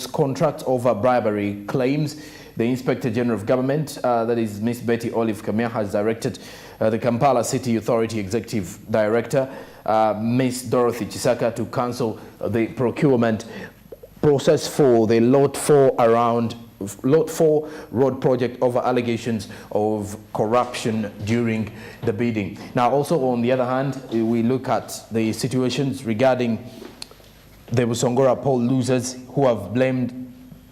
contract over bribery claims. The Inspector General of Government, that is Ms. Betty Olive Kamea, has directed the Kampala City Authority Executive Director, Ms. Dorothy Chisaka, to cancel the procurement process for the Lot 4 road project over allegations of corruption during the bidding. Now, also on the other hand, we look at the situations regarding the Busongora poll losers who have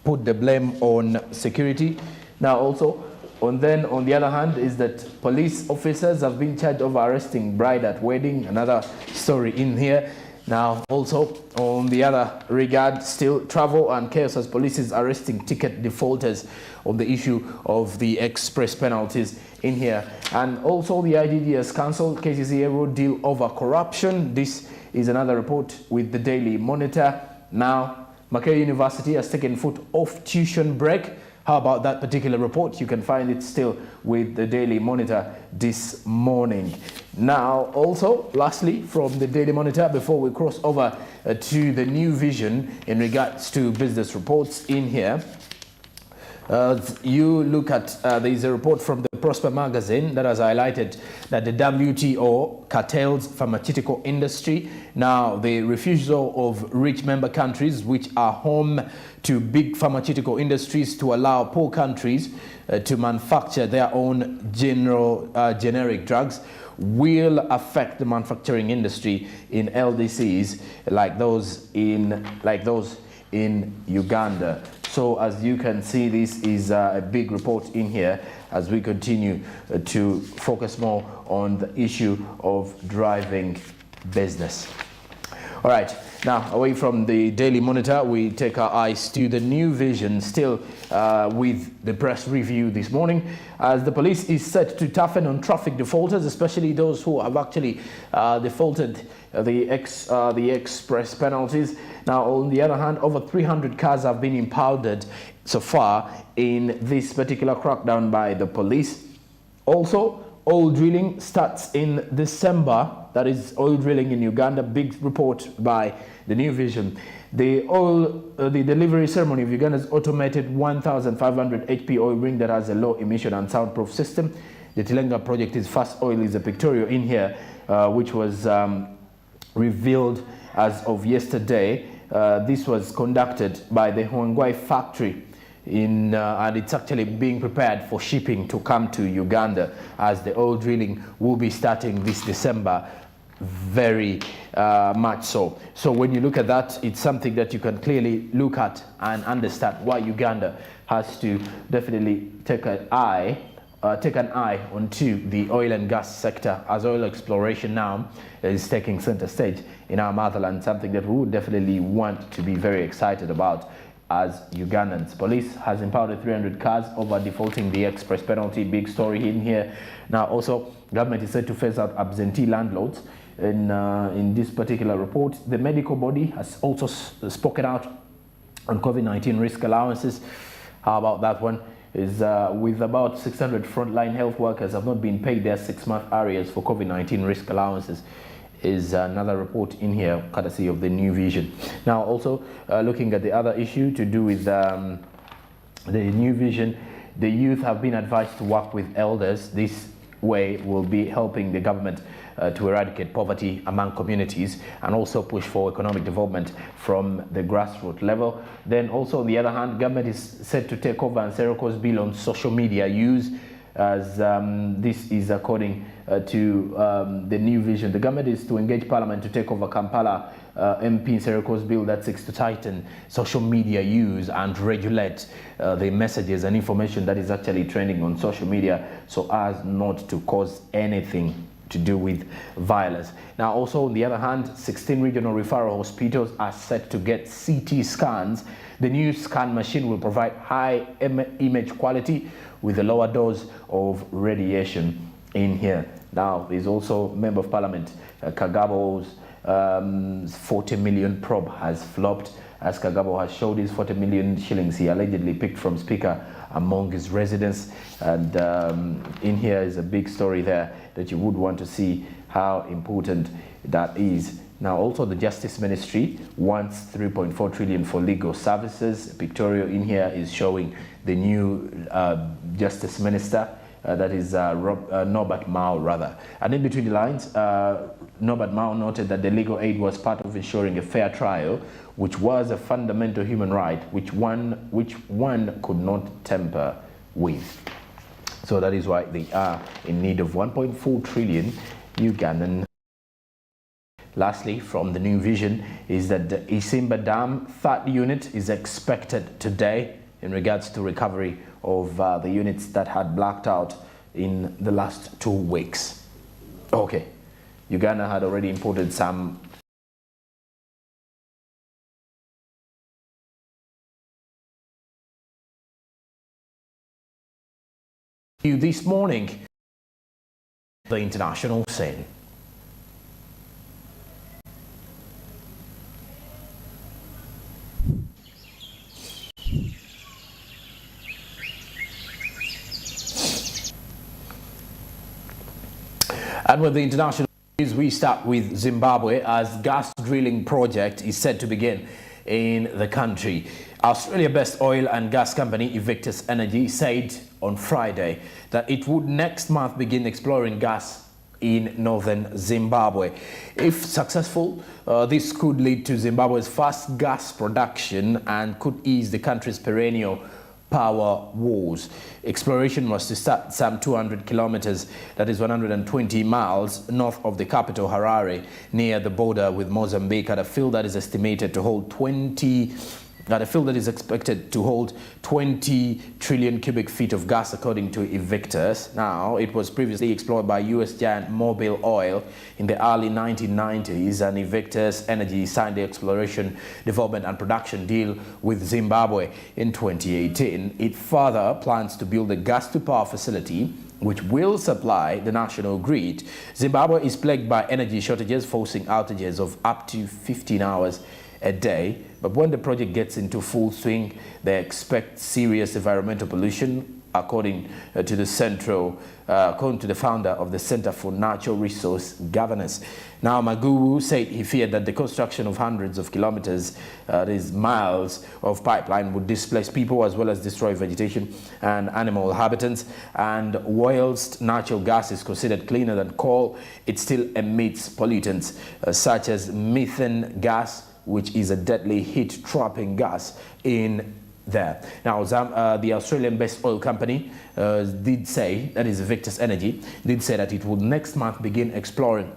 put the blame on security. Now, also on the other hand is that police officers have been charged of arresting bride at wedding. Another story in here. Now, also on the other regard, still travel and chaos as police is arresting ticket defaulters on the issue of the express penalties in here. And also the IDD has cancelled KCCA road deal over corruption. This is another report with the Daily Monitor. Now, Makerere University has taken foot off tuition break. How about that particular report? You can find it still with the Daily Monitor this morning. Now, also, lastly, from the Daily Monitor, before we cross over to the New Vision in regards to business reports in here, you look at, there is a report from the Prosper magazine that has highlighted that the WTO curtails pharmaceutical industry. Now, the refusal of rich member countries, which are home to big pharmaceutical industries, to allow poor countries to manufacture their own generic drugs will affect the manufacturing industry in LDCs like those in Uganda. So as you can see, this is a big report in here as we continue to focus more on the issue of driving business. All right, now away from the Daily Monitor, we take our eyes to the New Vision, still with the press review this morning, as the police is set to toughen on traffic defaulters, especially those who have actually defaulted the express penalties. Now, on the other hand, over 300 cars have been impounded so far in this particular crackdown by the police. Also, oil drilling starts in December. That is oil drilling in Uganda. Big report by the New Vision. The delivery ceremony of Uganda's automated 1,500 HP oil ring that has a low emission and soundproof system. The Tilenga project is Fast Oil is a pictorial in here, which was revealed as of yesterday. This was conducted by the Huangwai factory and it's actually being prepared for shipping to come to Uganda, as the oil drilling will be starting this December, very much so. So when you look at that, it's something that you can clearly look at and understand why Uganda has to definitely take an eye onto the oil and gas sector, as oil exploration now is taking center stage in our motherland, something that we would definitely want to be very excited about as Ugandans. Police has impounded 300 cars over defaulting the express penalty. Big story in here. Now, also, government is said to phase out absentee landlords. In this particular report, the medical body has also spoken out on COVID-19 risk allowances. How about that one? Is with about 600 frontline health workers have not been paid their 6-month arrears for COVID-19 risk allowances, is another report in here, courtesy of the New Vision. Now, also looking at the other issue to do with the New Vision, the youth have been advised to work with elders. This way will be helping the government to eradicate poverty among communities and also push for economic development from the grassroots level. Then also, on the other hand, government is set to take over Nseroko's bill on social media use, as this is according to the New Vision. The government is to engage Parliament to take over Kampala MP Nseroko's bill that seeks to tighten social media use and regulate the messages and information that is actually trending on social media, so as not to cause anything to do with violence. Now, also on the other hand, 16 regional referral hospitals are set to get CT scans. The new scan machine will provide high image quality with a lower dose of radiation in here. Now, there's also Member of Parliament Kagabo's 40 million probe has flopped, as Kagabo has showed his 40 million shillings he allegedly picked from Speaker among his residents. And in here is a big story there that you would want to see how important that is. Now, also the Justice Ministry wants 3.4 trillion for legal services. A pictorial in here is showing the new Justice Minister, that is Norbert Mao, rather. And in between the lines, Norbert Mao noted that the legal aid was part of ensuring a fair trial, which was a fundamental human right, which one could not tamper with. So that is why they are in need of 1.4 trillion Ugandan. Lastly, from the new vision is that the Isimba Dam third unit is expected today in regards to recovery of the units that had blacked out in the last 2 weeks. Okay, Uganda had already imported some this morning, the international scene. And with the international news, we start with Zimbabwe, as gas drilling project is set to begin in the country. Australia-based oil and gas company Invictus Energy said on Friday that it would next month begin exploring gas in northern Zimbabwe. If successful, this could lead to Zimbabwe's first gas production and could ease the country's perennial power woes. Exploration was to start some 200 kilometers, that is 120 miles, north of the capital Harare, near the border with Mozambique, at a field that is estimated to hold expected to hold 20 trillion cubic feet of gas, according to Invictus. Now, it was previously explored by U.S. giant Mobil Oil in the early 1990s, and Invictus Energy signed the exploration, development and production deal with Zimbabwe in 2018. It further plans to build a gas-to-power facility which will supply the national grid. Zimbabwe is plagued by energy shortages, forcing outages of up to 15 hours a day. But when the project gets into full swing, they expect serious environmental pollution, according to the founder of the Center for Natural Resource Governance. Now, Maguwu said he feared that the construction of hundreds of kilometers, these miles of pipeline, would displace people as well as destroy vegetation and animal habitats. And whilst natural gas is considered cleaner than coal, it still emits pollutants such as methane gas, which is a deadly heat-trapping gas in there. Now, the Australian-based oil company did say, that is Invictus Energy, did say that it would next month begin exploring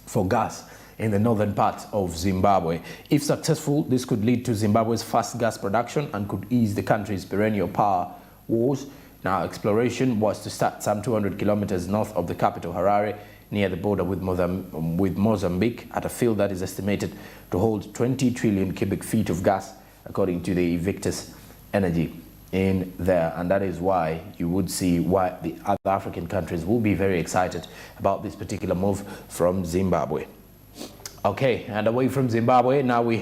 for gas in the northern part of Zimbabwe. If successful, this could lead to Zimbabwe's first gas production and could ease the country's perennial power woes. Now, exploration was to start some 200 kilometers north of the capital, Harare, near the border with Mozambique, at a field that is estimated to hold 20 trillion cubic feet of gas, according to the Invictus Energy in there. And that is why you would see why the other African countries will be very excited about this particular move from Zimbabwe. Okay, and away from Zimbabwe, now we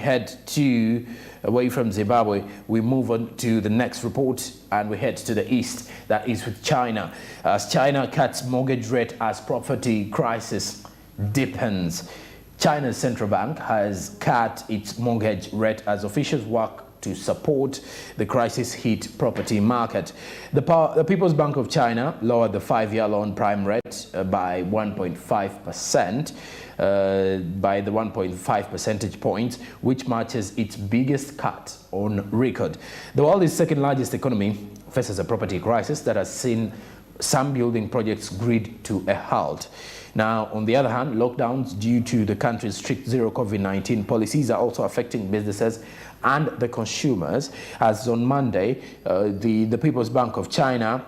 move on to the next report, and we head to the east, that is with China. As China cuts mortgage rate as property crisis deepens. China's central bank has cut its mortgage rate as officials work to support the crisis-hit property market. The People's Bank of China lowered the 5-year loan prime rate by 1.5%. By the 1.5 percentage points, which matches its biggest cut on record. The world's second largest economy faces a property crisis that has seen some building projects grid to a halt. Now, on the other hand, lockdowns due to the country's strict zero COVID-19 policies are also affecting businesses and the consumers, as on Monday, the People's Bank of China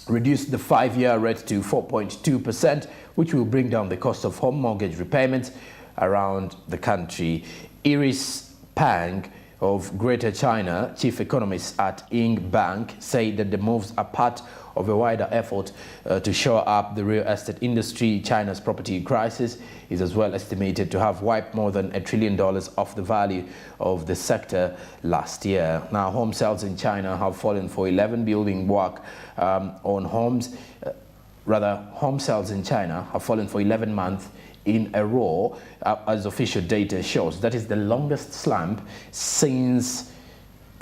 reduced the 5-year rate to 4.2%, which will bring down the cost of home mortgage repayments around the country. Iris Pang of Greater China, chief economist at Ying Bank, said that the moves are part of a wider effort to shore up the real estate industry. China's property crisis is as well estimated to have wiped more than $1 trillion off the value of the sector last year. Now, home sales in China have fallen for 11 building work on homes. Home sales in China have fallen for 11 months in a row, as official data shows. That is the longest slump since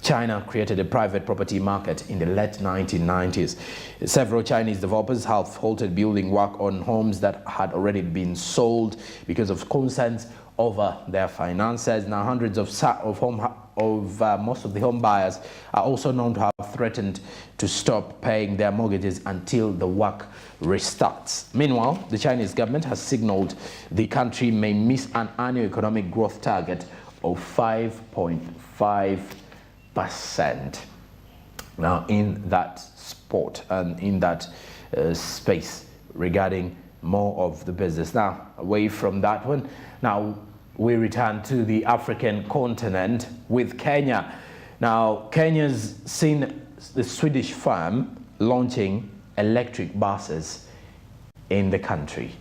China created a private property market in the late 1990s. Several Chinese developers have halted building work on homes that had already been sold because of concerns over their finances. Now, hundreds of most of the home buyers are also known to have threatened to stop paying their mortgages until the work restarts. Meanwhile, the Chinese government has signaled the country may miss an annual economic growth target of 5.5%. Now, in that spot and in that space regarding more of the business. Now, away from that one, now we return to the African continent with Kenya. Now, Kenya's seen the Swedish firm launching electric buses in the country.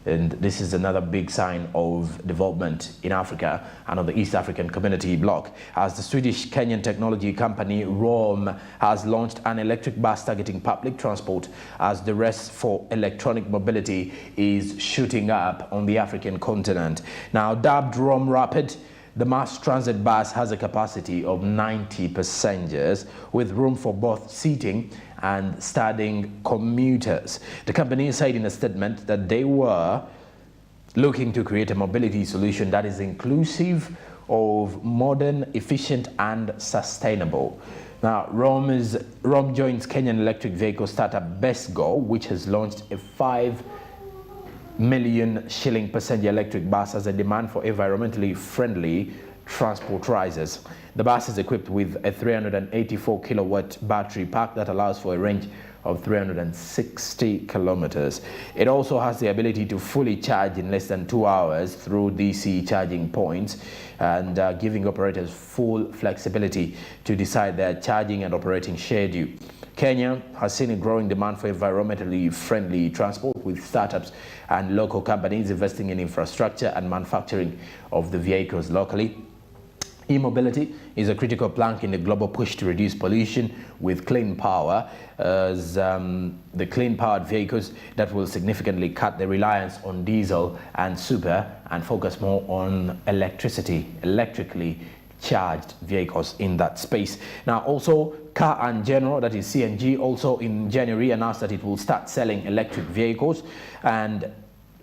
And this is another big sign of development in Africa and of the East African Community bloc, as the Swedish-Kenyan technology company ROM has launched an electric bus targeting public transport as the race for electronic mobility is shooting up on the African continent. Now, dubbed ROM Rapid, the mass transit bus has a capacity of 90 passengers with room for both seating and standing commuters. The company said in a statement that they were looking to create a mobility solution that is inclusive of modern, efficient and sustainable. Now, ROM joins Kenyan electric vehicle startup BestGo, which has launched a 5 million shilling passenger electric bus as a demand for environmentally friendly transport rises. The bus is equipped with a 384 kilowatt battery pack that allows for a range of 360 kilometers. It also has the ability to fully charge in less than 2 hours through DC charging points, and giving operators full flexibility to decide their charging and operating schedule. Kenya has seen a growing demand for environmentally friendly transport, with startups and local companies investing in infrastructure and manufacturing of the vehicles locally. E-mobility is a critical plank in the global push to reduce pollution with clean power, as the clean-powered vehicles that will significantly cut the reliance on diesel and super and focus more on electrically charged vehicles in that space. Now, also Car and General, that is CNG, also in January announced that it will start selling electric vehicles and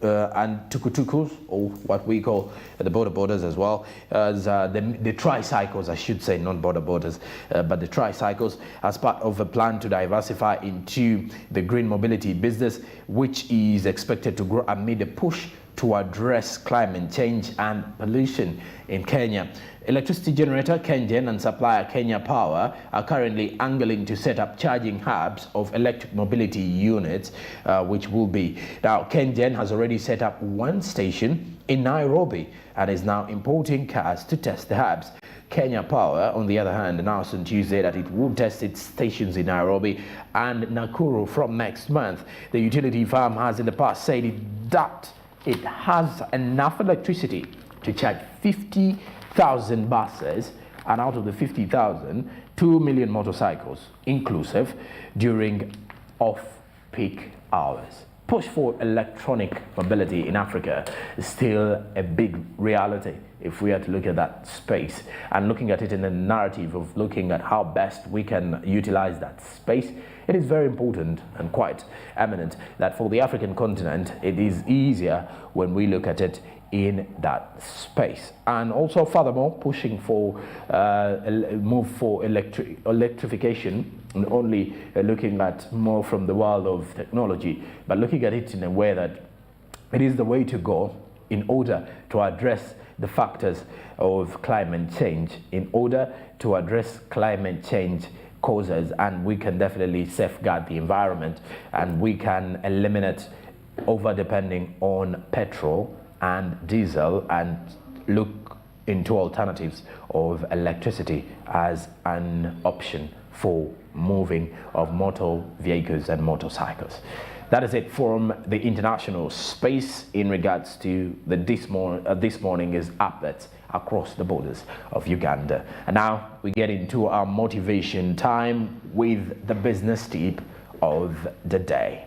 tukutukus, or what we call the border borders as well, as the tricycles, I should say, not border borders, but the tricycles, as part of a plan to diversify into the green mobility business, which is expected to grow amid a push to address climate change and pollution in Kenya. Electricity generator KenGen and supplier Kenya Power are currently angling to set up charging hubs of electric mobility units, which will be. Now, KenGen has already set up one station in Nairobi and is now importing cars to test the hubs. Kenya Power, on the other hand, announced on Tuesday that it will test its stations in Nairobi and Nakuru from next month. The utility firm has in the past said that it has enough electricity to charge 50,000 buses, and out of the 50,000, 2 million motorcycles inclusive during off-peak hours. Push for electronic mobility in Africa is still a big reality if we are to look at that space, and looking at it in the narrative of looking at how best we can utilize that space. It is very important and quite eminent that for the African continent, it is easier when we look at it in that space. And also, furthermore, pushing for move for electrification, and only looking at more from the world of technology, but looking at it in a way that it is the way to go in order to address the factors of climate change, in order to address climate change causes, and we can definitely safeguard the environment, and we can eliminate over depending on petrol and diesel and look into alternatives of electricity as an option for moving of motor vehicles and motorcycles. That is it from the international space in regards to the this morning is updates across the borders of Uganda. And now we get into our motivation time with the business tip of the day.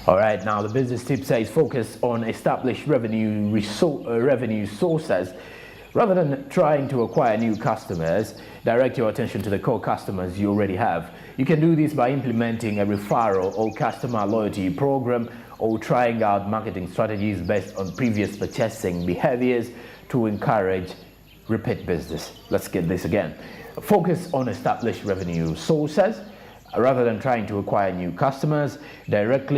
All right, now the business tip says focus on established revenue sources. Rather than trying to acquire new customers, direct your attention to the core customers you already have. You can do this by implementing a referral or customer loyalty program, or trying out marketing strategies based on previous purchasing behaviors to encourage repeat business. Let's get this again. Focus on established revenue sources. Rather than trying to acquire new customers, direct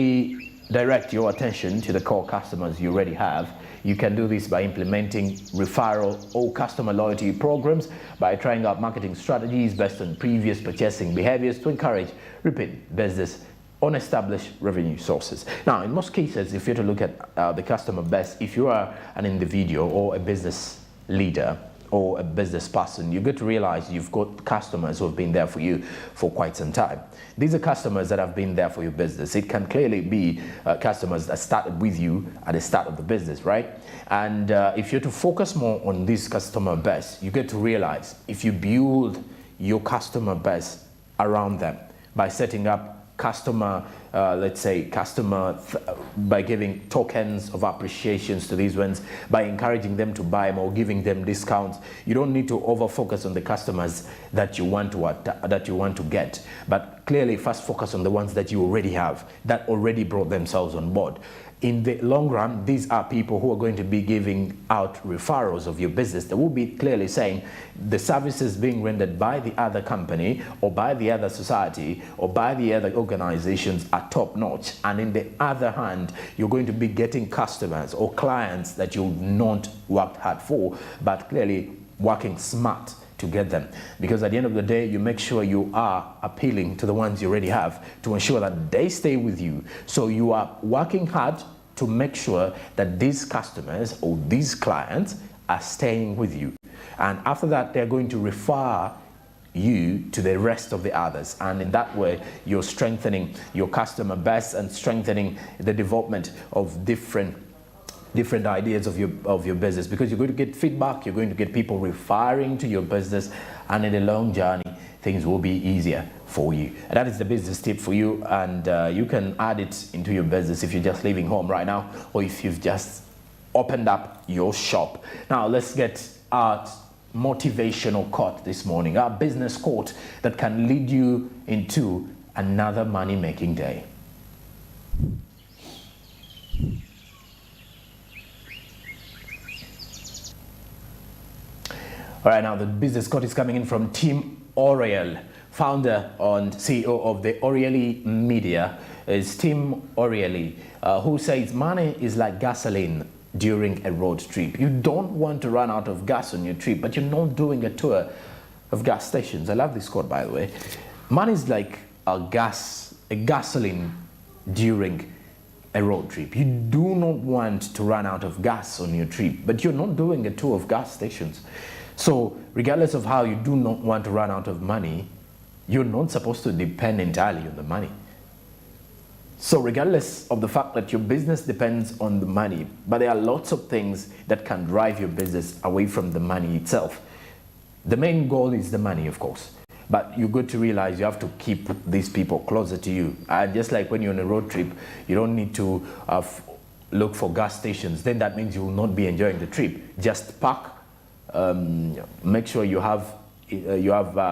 your attention to the core customers you already have. You can do this by implementing referral or customer loyalty programs, by trying out marketing strategies based on previous purchasing behaviors to encourage repeat business on established revenue sources. Now, in most cases, if you're to look at the customer base, if you are an individual or a business leader or a business person, you get to realize you've got customers who have been there for you for quite some time. These are customers that have been there for your business. It can clearly be customers that started with you at the start of the business, right? And if you're to focus more on this customer base, you get to realize if you build your customer base around them by setting up customer, by giving tokens of appreciations to these ones, by encouraging them to buy more, giving them discounts. You don't need to over focus on the customers that you want to get, but clearly first focus on the ones that you already have, that already brought themselves on board. In the long run, these are people who are going to be giving out referrals of your business. They will be clearly saying the services being rendered by the other company or by the other society or by the other organizations are top notch. And in the other hand, you're going to be getting customers or clients that you've not worked hard for, but clearly working smart to get them. Because at the end of the day, you make sure you are appealing to the ones you already have to ensure that they stay with you. So you are working hard to make sure that these customers or these clients are staying with you. And after that, they're going to refer you to the rest of the others. And in that way, you're strengthening your customer base and strengthening the development of different ideas of your business, because you're going to get feedback, you're going to get people referring to your business, and in the long journey things will be easier for you. And that is the business tip for you, and you can add it into your business if you're just leaving home right now, or if you've just opened up your shop. Now let's get our motivational quote this morning, our business quote that can lead you into another money-making day. All right, now the business quote is coming in from Tim Oriel, founder and CEO of the Orieli Media. Is Tim Orieli, who says money is like gasoline during a road trip. You don't want to run out of gas on your trip, but you're not doing a tour of gas stations. I love this quote, by the way. Money is like a gasoline during a road trip. You do not want to run out of gas on your trip, but you're not doing a tour of gas stations. So regardless of how you do not want to run out of money, you're not supposed to depend entirely on the money. So regardless of the fact that your business depends on the money, but there are lots of things that can drive your business away from the money itself. The main goal is the money, of course, but you got to realize you have to keep these people closer to you. And just like when you're on a road trip, you don't need to look for gas stations. Then that means you will not be enjoying the trip. Just park. Make sure you have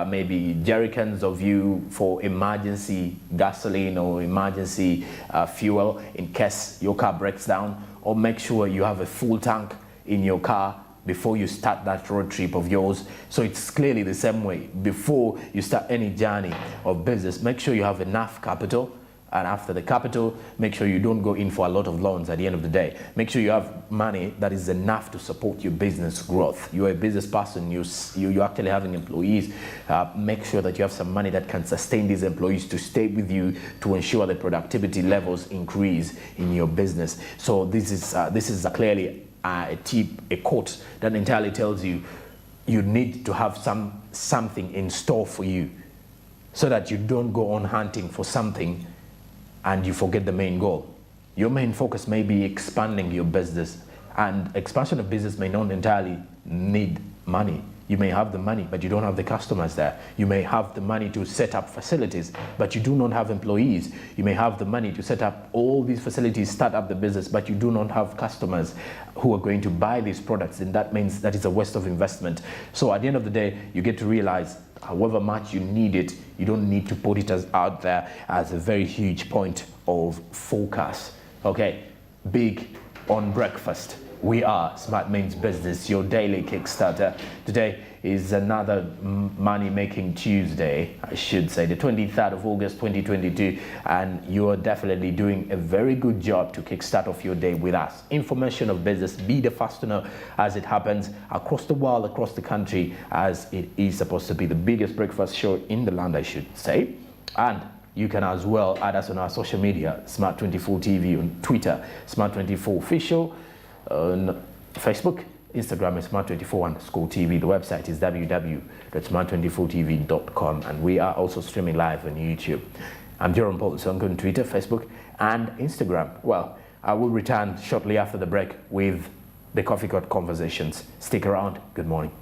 maybe jerry cans of you for emergency gasoline or emergency fuel in case your car breaks down, or make sure you have a full tank in your car before you start that road trip of yours. So it's clearly the same way. Before you start any journey of business, make sure you have enough capital. And after the capital, make sure you don't go in for a lot of loans at the end of the day. Make sure you have money that is enough to support your business growth. You're a business person, you're actually having employees. Make sure that you have some money that can sustain these employees to stay with you, to ensure the productivity levels increase in your business. So this is clearly a tip, a quote that entirely tells you you need to have something in store for you, so that you don't go on hunting for something and you forget the main goal. Your main focus may be expanding your business, and expansion of business may not entirely need money. You may have the money, but you don't have the customers there. You may have the money to set up facilities, but you do not have employees. You may have the money to set up all these facilities, start up the business, but you do not have customers who are going to buy these products. And that means that is a waste of investment. So at the end of the day, you get to realize however much you need it, you don't need to put it out there as a very huge point of focus. Okay, big on breakfast. We are Smart Means Business, your daily Kickstarter. Today is another money-making Tuesday, I should say, the 23rd of August 2022, and you are definitely doing a very good job to kickstart off your day with us. Information of business, be the first to know as it happens across the world, across the country, as it is supposed to be the biggest breakfast show in the land, I should say. And you can as well add us on our social media, Smart24 TV on Twitter, Smart24 Official on Facebook, Instagram is Smart24_TV. The website is www.smart24tv.com, and we are also streaming live on YouTube. I'm Jerome Paul Sonko on Twitter, Facebook, and Instagram. Well, I will return shortly after the break with the Coffee Court Conversations. Stick around. Good morning.